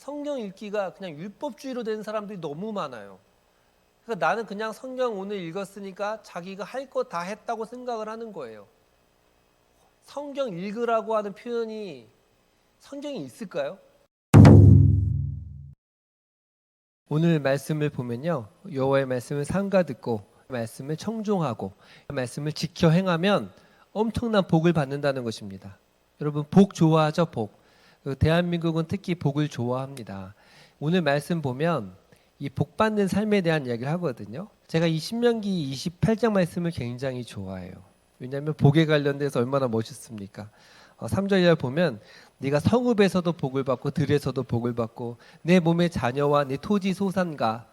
성경 읽기가 그냥 율법주의로 된 사람들이 너무 많아요. 그러니까 나는 그냥 성경 오늘 읽었으니까 자기가 할 거 다 했다고 생각을 하는 거예요. 성경 읽으라고 하는 표현이 성경에 있을까요? 오늘 말씀을 보면요, 여호와의 말씀을 삼가 듣고 말씀을 청종하고 말씀을 지켜 행하면 엄청난 복을 받는다는 것입니다. 여러분, 복 좋아하죠? 복. 대한민국은 특히 복을 좋아합니다. 오늘 말씀 보면 이 복 받는 삶에 대한 이야기를 하거든요. 제가 이 신명기 28장 말씀을 굉장히 좋아해요. 왜냐하면 복에 관련돼서 얼마나 멋있습니까? 3절 이하 보면 네가 성읍에서도 복을 받고 들에서도 복을 받고 내 몸의 자녀와 네 토지 소산과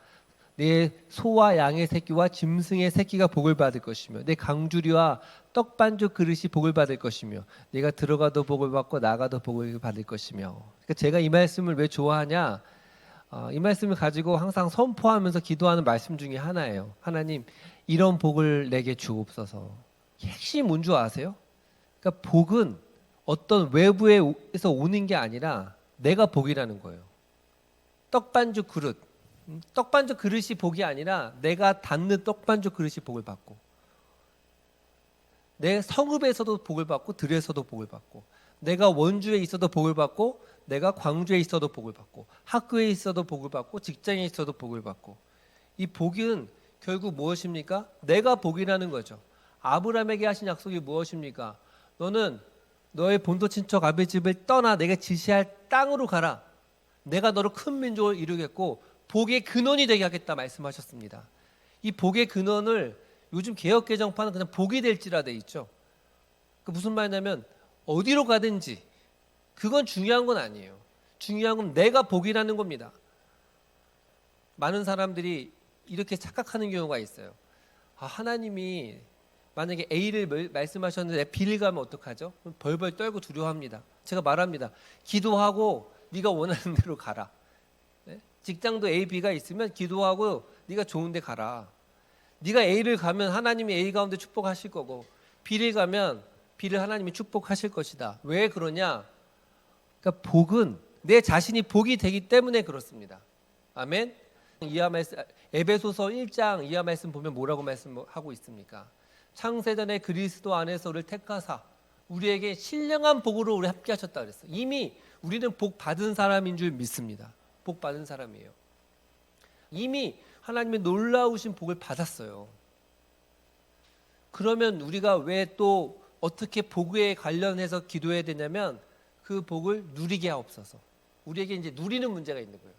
내 소와 양의 새끼와 짐승의 새끼가 복을 받을 것이며 내 강주리와 떡반죽 그릇이 복을 받을 것이며 네가 들어가도 복을 받고 나가도 복을 받을 것이며. 그러니까 제가 이 말씀을 왜 좋아하냐, 이 말씀을 가지고 항상 선포하면서 기도하는 말씀 중에 하나예요. 하나님, 이런 복을 내게 주옵소서. 핵심 뭔지 아세요? 그러니까 복은 어떤 외부에서 오는 게 아니라 내가 복이라는 거예요. 떡반죽 그릇, 떡반죽 그릇이 복이 아니라 내가 닿는 떡반죽 그릇이 복을 받고, 내 성읍에서도 복을 받고 들에서도 복을 받고, 내가 원주에 있어도 복을 받고, 내가 광주에 있어도 복을 받고, 학교에 있어도 복을 받고, 직장에 있어도 복을 받고. 이 복은 결국 무엇입니까? 내가 복이라는 거죠. 아브라함에게 하신 약속이 무엇입니까? 너는 너의 본토 친척 아버지 집을 떠나 내가 지시할 땅으로 가라. 내가 너를 큰 민족을 이루겠고 복의 근원이 되게 하겠다 말씀하셨습니다. 이 복의 근원을 요즘 개혁개정파는 그냥 복이 될지라 돼 있죠. 그 무슨 말이냐면 어디로 가든지 그건 중요한 건 아니에요. 중요한 건 내가 복이라는 겁니다. 많은 사람들이 이렇게 착각하는 경우가 있어요. 하나님이 만약에 A를 말씀하셨는데 B를 가면 어떡하죠? 벌벌 떨고 두려워합니다. 제가 말합니다. 기도하고 네가 원하는 대로 가라. 네? 직장도 A, B가 있으면 기도하고 네가 좋은 데 가라. 네가 A를 가면 하나님이 A 가운데 축복하실 거고 B를 가면 B를 하나님이 축복하실 것이다. 왜 그러냐? 그러니까 복은 내 자신이 복이 되기 때문에 그렇습니다. 아멘. 이하 말씀, 에베소서 1장 이하 말씀 보면 뭐라고 말씀하고 있습니까? 창세전에 그리스도 안에서 우리를 택하사 우리에게 신령한 복으로 우리 함께 하셨다 그랬어요. 이미 우리는 복 받은 사람인 줄 믿습니다. 복 받은 사람이에요. 이미 하나님의 놀라우신 복을 받았어요. 그러면 우리가 왜 또 어떻게 복에 관련해서 기도해야 되냐면 그 복을 누리게 하옵소서. 우리에게 이제 누리는 문제가 있는 거예요.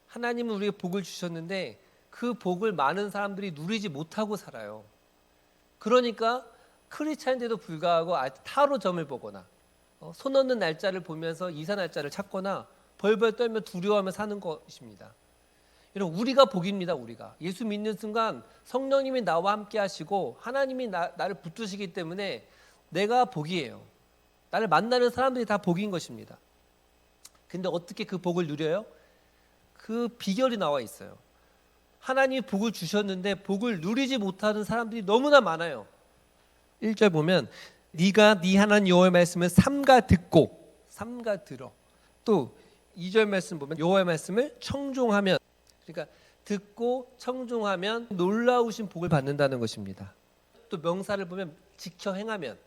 하나님은 우리에게 복을 주셨는데 그 복을 많은 사람들이 누리지 못하고 살아요. 그러니까 크리스찬인데도 불구하고 타로점을 보거나 손 얻는 날짜를 보면서 이사 날짜를 찾거나 벌벌 떨며 두려워하며 사는 것입니다. 여러분, 우리가 복입니다. 우리가 예수 믿는 순간 성령님이 나와 함께 하시고 하나님이 나를 붙드시기 때문에 내가 복이에요. 나를 만나는 사람들이 다 복인 것입니다. 근데 어떻게 그 복을 누려요? 그 비결이 나와 있어요. 하나님이 복을 주셨는데 복을 누리지 못하는 사람들이 너무나 많아요. 1절 보면 네가 네 하나님 여호와의 말씀을 삼가 듣고 삼가 들어. 또 2절 말씀 보면 여호와의 말씀을 청종하면, 그러니까 듣고 청종하면 놀라우신 복을 받는다는 것입니다. 또 명사를 보면 지켜 행하면,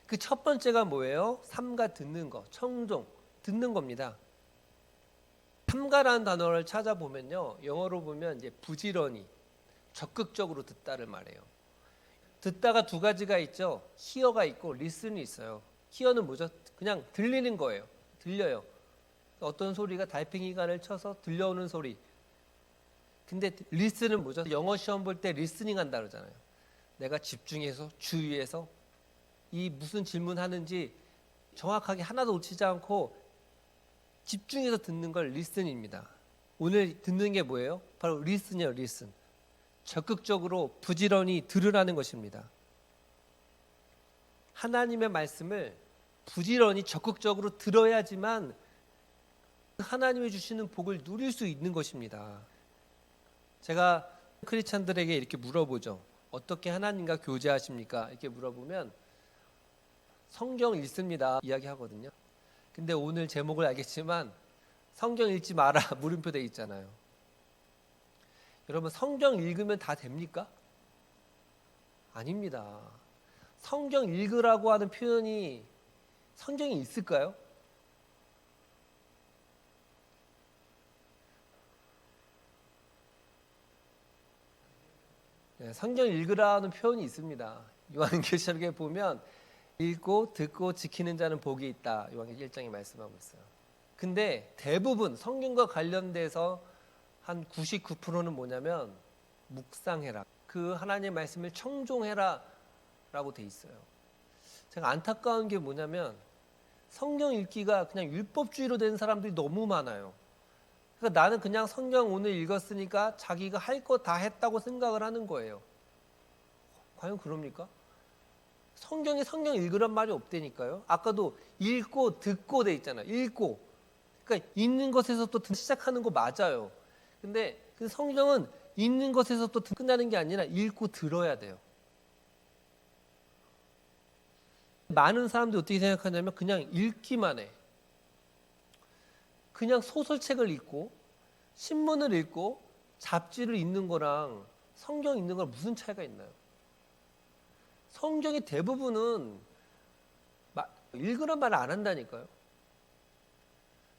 그 첫 번째가 뭐예요? 삼가 듣는 거, 청종, 듣는 겁니다. 삼가라는 단어를 찾아보면요, 영어로 보면 이제 부지런히 적극적으로 듣다를 말해요. 듣다가 두 가지가 있죠. hear가 있고 listen이 있어요. hear는 뭐죠? 그냥 들리는 거예요. 들려요. 어떤 소리가 달팽이관을 쳐서 들려오는 소리. 근데 listen은 뭐죠? 영어 시험 볼 때 listening 한다 그러잖아요. 내가 집중해서 주의해서 이 무슨 질문하는지 정확하게 하나도 놓치지 않고 집중해서 듣는 걸 listen입니다. 오늘 듣는 게 뭐예요? 바로 listen이에요. listen. 적극적으로 부지런히 들으라는 것입니다. 하나님의 말씀을 부지런히 적극적으로 들어야지만 하나님이 주시는 복을 누릴 수 있는 것입니다. 제가 크리스찬들에게 이렇게 물어보죠. 어떻게 하나님과 교제하십니까? 이렇게 물어보면 성경 읽습니다 이야기하거든요. 근데 오늘 제목을 알겠지만 성경 읽지 마라 물음표 돼 있잖아요. 여러분 성경 읽으면 다 됩니까? 아닙니다. 성경 읽으라고 하는 표현이 성경에 있을까요? 네, 성경 읽으라는 표현이 있습니다. 요한계시록에 보면 읽고 듣고 지키는 자는 복이 있다. 요한계시록 1장에 말씀하고 있어요. 근데 대부분 성경과 관련돼서 한 99%는 뭐냐면 묵상해라. 그 하나님의 말씀을 청종해라 라고 돼 있어요. 제가 안타까운 게 뭐냐면 성경 읽기가 그냥 율법주의로 된 사람들이 너무 많아요. 그러니까 나는 그냥 성경 오늘 읽었으니까 자기가 할 거 다 했다고 생각을 하는 거예요. 과연 그럽니까? 성경에 성경 읽으란 말이 없다니까요. 아까도 읽고 듣고 돼 있잖아요. 읽고. 그러니까 읽는 것에서 또 시작하는 거 맞아요. 근데 그 성경은 읽는 것에서 또 끝나는 게 아니라 읽고 들어야 돼요. 많은 사람들이 어떻게 생각하냐면 그냥 읽기만 해. 그냥 소설책을 읽고 신문을 읽고 잡지를 읽는 거랑 성경 읽는 거랑 무슨 차이가 있나요? 성경의 대부분은 읽으란 말을 안 한다니까요.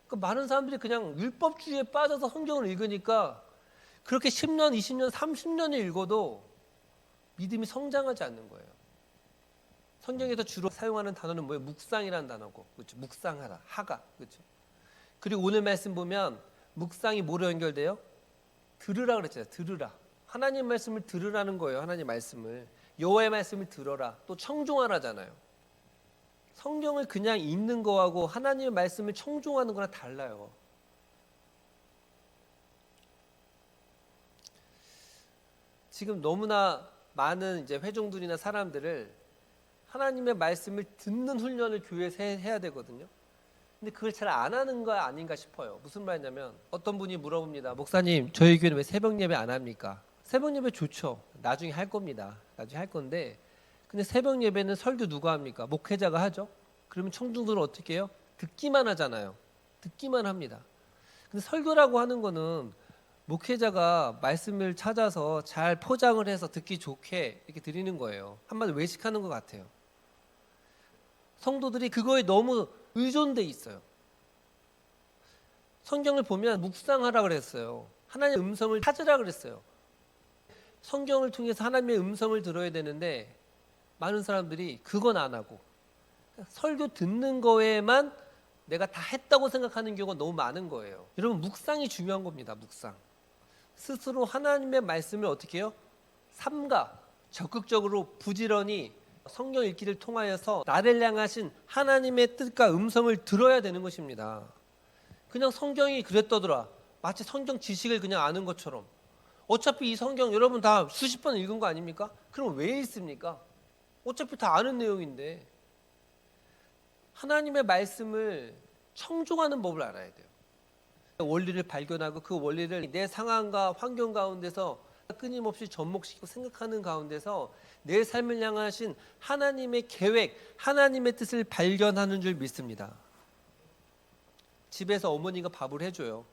그러니까 많은 사람들이 그냥 율법주의에 빠져서 성경을 읽으니까 그렇게 10년, 20년, 30년을 읽어도 믿음이 성장하지 않는 거예요. 성경에서 주로 사용하는 단어는 뭐예요? 묵상이라는 단어고, 그렇죠? 묵상하라, 하가, 그렇죠? 그리고 오늘 말씀 보면 묵상이 뭐로 연결돼요? 들으라 그랬잖아요. 들으라. 하나님 말씀을 들으라는 거예요. 하나님 말씀을. 여호와의 말씀을 들어라. 또 청종하라잖아요. 성경을 그냥 읽는 거하고 하나님의 말씀을 청종하는 거랑 달라요. 지금 너무나 많은 이제 회종들이나 사람들을 하나님의 말씀을 듣는 훈련을 교회에서 해야 되거든요. 근데 그걸 잘 안 하는 거 아닌가 싶어요. 무슨 말이냐면 어떤 분이 물어봅니다. 목사님, 저희 교회는 왜 새벽 예배 안 합니까? 새벽 예배 좋죠. 나중에 할 겁니다. 나중에 할 건데, 근데 새벽 예배는 설교 누가 합니까? 목회자가 하죠. 그러면 청중들은 어떻게 해요? 듣기만 하잖아요. 듣기만 합니다. 근데 설교라고 하는 거는 목회자가 말씀을 찾아서 잘 포장을 해서 듣기 좋게 이렇게 드리는 거예요. 한마디로 외식하는 것 같아요. 성도들이 그거에 너무 의존돼 있어요. 성경을 보면 묵상하라 그랬어요. 하나님의 음성을 찾으라 그랬어요. 성경을 통해서 하나님의 음성을 들어야 되는데 많은 사람들이 그건 안 하고 설교 듣는 거에만 내가 다 했다고 생각하는 경우가 너무 많은 거예요. 여러분, 묵상이 중요한 겁니다. 묵상. 스스로 하나님의 말씀을 어떻게 해요? 삼가 적극적으로 부지런히 성경 읽기를 통하여서 나를 향하신 하나님의 뜻과 음성을 들어야 되는 것입니다. 그냥 성경이 그랬더더라. 마치 성경 지식을 그냥 아는 것처럼. 어차피 이 성경 여러분 다 수십 번 읽은 거 아닙니까? 그럼 왜 읽습니까? 어차피 다 아는 내용인데. 하나님의 말씀을 청종하는 법을 알아야 돼요. 원리를 발견하고 그 원리를 내 상황과 환경 가운데서 끊임없이 접목시키고 생각하는 가운데서 내 삶을 향하신 하나님의 계획, 하나님의 뜻을 발견하는 줄 믿습니다. 집에서 어머니가 밥을 해줘요.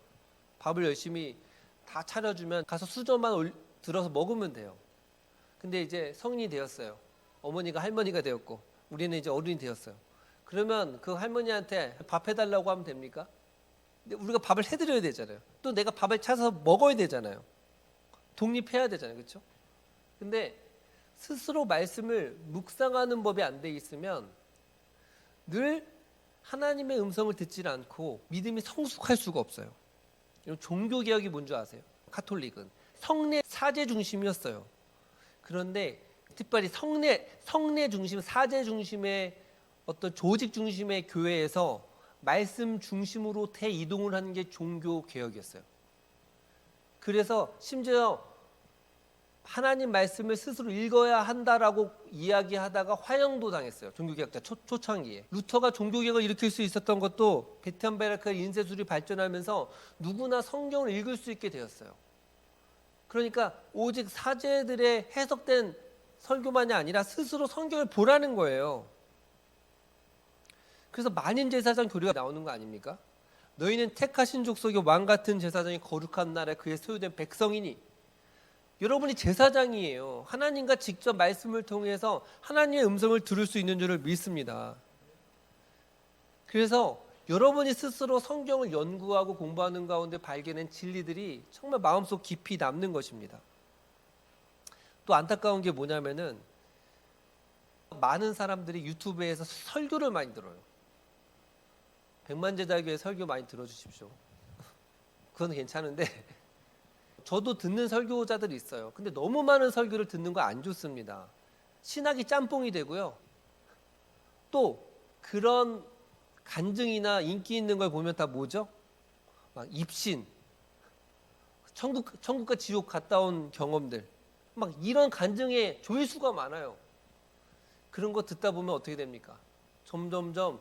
밥을 열심히 다 차려주면 가서 수저만 들어서 먹으면 돼요. 근데 이제 성인이 되었어요. 어머니가 할머니가 되었고 우리는 이제 어른이 되었어요. 그러면 그 할머니한테 밥 해달라고 하면 됩니까? 근데 우리가 밥을 해드려야 되잖아요. 또 내가 밥을 찾아서 먹어야 되잖아요. 독립해야 되잖아요. 그렇죠? 근데 스스로 말씀을 묵상하는 법이 안 돼 있으면 늘 하나님의 음성을 듣지 않고 믿음이 성숙할 수가 없어요. 종교개혁이 뭔지 아세요? 가톨릭은 성례 사제 중심이었어요. 그런데 특별히 성례 중심, 사제 중심의 어떤 조직 중심의 교회에서 말씀 중심으로 대이동을 하는 게 종교개혁이었어요. 그래서 심지어 하나님 말씀을 스스로 읽어야 한다라고 이야기하다가 화형도 당했어요. 종교개혁자 초창기에. 루터가 종교개혁을 일으킬 수 있었던 것도 베텐베르크 인쇄술이 발전하면서 누구나 성경을 읽을 수 있게 되었어요. 그러니까 오직 사제들의 해석된 설교만이 아니라 스스로 성경을 보라는 거예요. 그래서 만인제사장 교리가 나오는 거 아닙니까? 너희는 택하신 족속의 왕 같은 제사장이 거룩한 나라에 그의 소유된 백성이니. 여러분이 제사장이에요. 하나님과 직접 말씀을 통해서 하나님의 음성을 들을 수 있는 줄을 믿습니다. 그래서 여러분이 스스로 성경을 연구하고 공부하는 가운데 발견한 진리들이 정말 마음속 깊이 남는 것입니다. 또 안타까운 게 뭐냐면은 많은 사람들이 유튜브에서 설교를 많이 들어요. 백만제자교회 설교 많이 들어주십시오. 그건 괜찮은데 저도 듣는 설교자들이 있어요. 근데 너무 많은 설교를 듣는 거 안 좋습니다. 신학이 짬뽕이 되고요. 또 그런 간증이나 인기 있는 걸 보면 다 뭐죠? 막 입신, 천국과 지옥 갔다 온 경험들, 막 이런 간증에 조회수가 많아요. 그런 거 듣다 보면 어떻게 됩니까? 점점점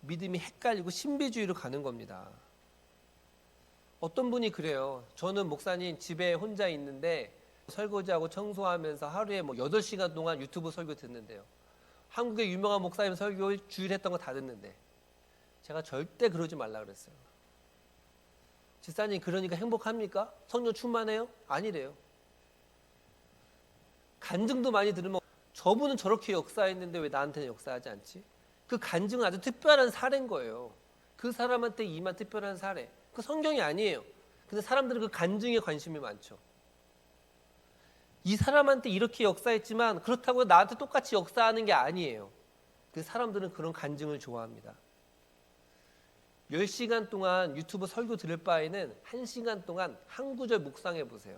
믿음이 헷갈리고 신비주의로 가는 겁니다. 어떤 분이 그래요. 저는 목사님 집에 혼자 있는데 설거지하고 청소하면서 하루에 8시간 동안 유튜브 설교 듣는데요. 한국의 유명한 목사님 설교 주일 했던 거 다 듣는데 제가 절대 그러지 말라 그랬어요. 집사님 그러니까 행복합니까? 성령 충만해요? 아니래요. 간증도 많이 들으면 저분은 저렇게 역사했는데 왜 나한테는 역사하지 않지? 그 간증은 아주 특별한 사례인 거예요. 그 사람한테 임한 특별한 사례. 그 성경이 아니에요. 근데 사람들은 그 간증에 관심이 많죠. 이 사람한테 이렇게 역사했지만 그렇다고 나한테 똑같이 역사하는 게 아니에요. 그 사람들은 그런 간증을 좋아합니다. 10시간 동안 유튜브 설교 들을 바에는 1시간 동안 한 구절 묵상해 보세요.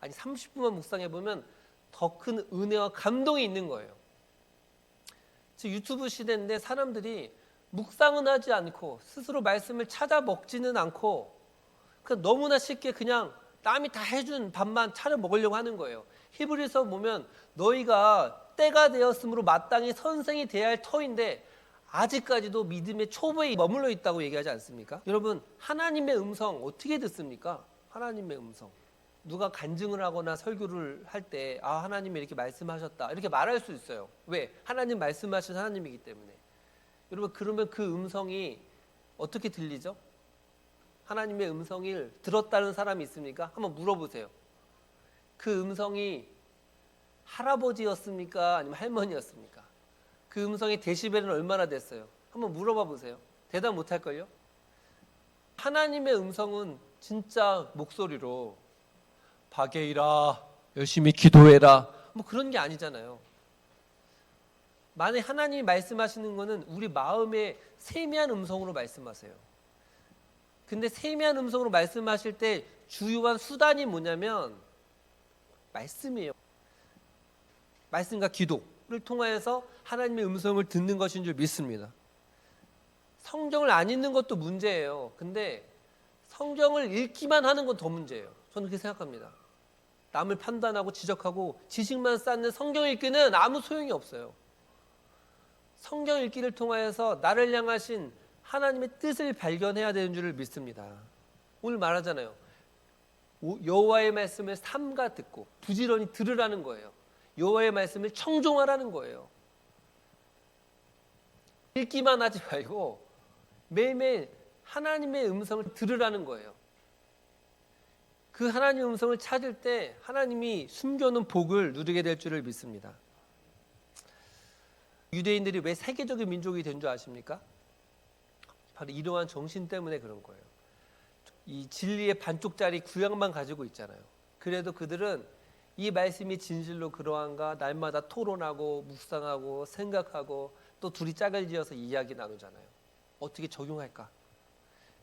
아니 30분만 묵상해 보면 더 큰 은혜와 감동이 있는 거예요. 지금 유튜브 시대인데 사람들이 묵상은 하지 않고 스스로 말씀을 찾아 먹지는 않고 그냥 너무나 쉽게 그냥 남이 다 해준 밥만 차려 먹으려고 하는 거예요. 히브리서 보면 너희가 때가 되었으므로 마땅히 선생이 돼야 할 터인데 아직까지도 믿음의 초보에 머물러 있다고 얘기하지 않습니까? 여러분 하나님의 음성 어떻게 듣습니까? 하나님의 음성. 누가 간증을 하거나 설교를 할 때 하나님이 이렇게 말씀하셨다 이렇게 말할 수 있어요. 왜? 하나님 말씀하신 하나님이기 때문에. 여러분 그러면 그 음성이 어떻게 들리죠? 하나님의 음성을 들었다는 사람이 있습니까? 한번 물어보세요. 그 음성이 할아버지였습니까? 아니면 할머니였습니까? 그 음성의 데시벨은 얼마나 됐어요? 한번 물어봐 보세요. 대답 못할걸요? 하나님의 음성은 진짜 목소리로 박예일아 열심히 기도해라 뭐 그런 게 아니잖아요. 만약에 하나님이 말씀하시는 거는 우리 마음의 세미한 음성으로 말씀하세요. 근데 세미한 음성으로 말씀하실 때 주요한 수단이 뭐냐면 말씀이에요. 말씀과 기도를 통하여서 하나님의 음성을 듣는 것인 줄 믿습니다. 성경을 안 읽는 것도 문제예요. 근데 성경을 읽기만 하는 건 더 문제예요. 저는 그렇게 생각합니다. 남을 판단하고 지적하고 지식만 쌓는 성경 읽기는 아무 소용이 없어요. 성경 읽기를 통하여서 나를 향하신 하나님의 뜻을 발견해야 되는 줄을 믿습니다. 오늘 말하잖아요. 여호와의 말씀을 삼가 듣고 부지런히 들으라는 거예요. 여호와의 말씀을 청종하라는 거예요. 읽기만 하지 말고 매일매일 하나님의 음성을 들으라는 거예요. 그 하나님의 음성을 찾을 때 하나님이 숨겨놓은 복을 누리게 될 줄을 믿습니다. 유대인들이 왜 세계적인 민족이 된 줄 아십니까? 바로 이러한 정신 때문에 그런 거예요. 이 진리의 반쪽짜리 구약만 가지고 있잖아요. 그래도 그들은 이 말씀이 진실로 그러한가 날마다 토론하고 묵상하고 생각하고 또 둘이 짝을 지어서 이야기 나누잖아요. 어떻게 적용할까?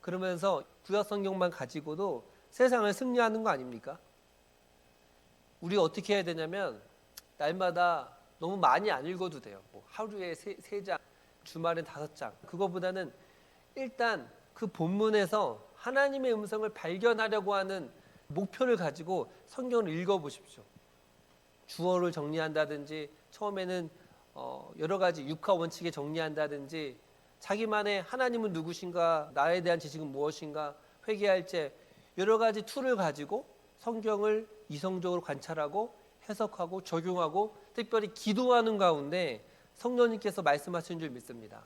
그러면서 구약 성경만 가지고도 세상을 승리하는 거 아닙니까? 우리가 어떻게 해야 되냐면 날마다 너무 많이 안 읽어도 돼요. 하루에 3장, 주말엔 5장. 그거보다는 일단 그 본문에서 하나님의 음성을 발견하려고 하는 목표를 가지고 성경을 읽어보십시오. 주어를 정리한다든지 처음에는 여러 가지 육하 원칙에 정리한다든지 자기만의 하나님은 누구신가, 나에 대한 지식은 무엇인가 회개할 때 여러 가지 툴을 가지고 성경을 이성적으로 관찰하고 해석하고 적용하고 특별히 기도하는 가운데 성령님께서 말씀하신 줄 믿습니다.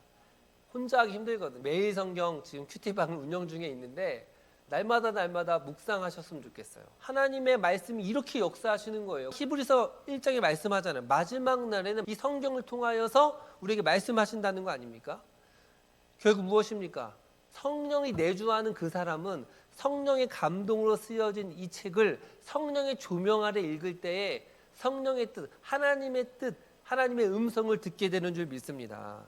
혼자 하기 힘들거든. 매일 성경 지금 큐티방을 운영 중에 있는데 날마다 묵상하셨으면 좋겠어요. 하나님의 말씀이 이렇게 역사하시는 거예요. 히브리서 1장에 말씀하잖아요. 마지막 날에는 이 성경을 통하여서 우리에게 말씀하신다는 거 아닙니까? 결국 무엇입니까? 성령이 내주하는 그 사람은 성령의 감동으로 쓰여진 이 책을 성령의 조명 아래 읽을 때에 성령의 뜻, 하나님의 뜻, 하나님의 음성을 듣게 되는 줄 믿습니다.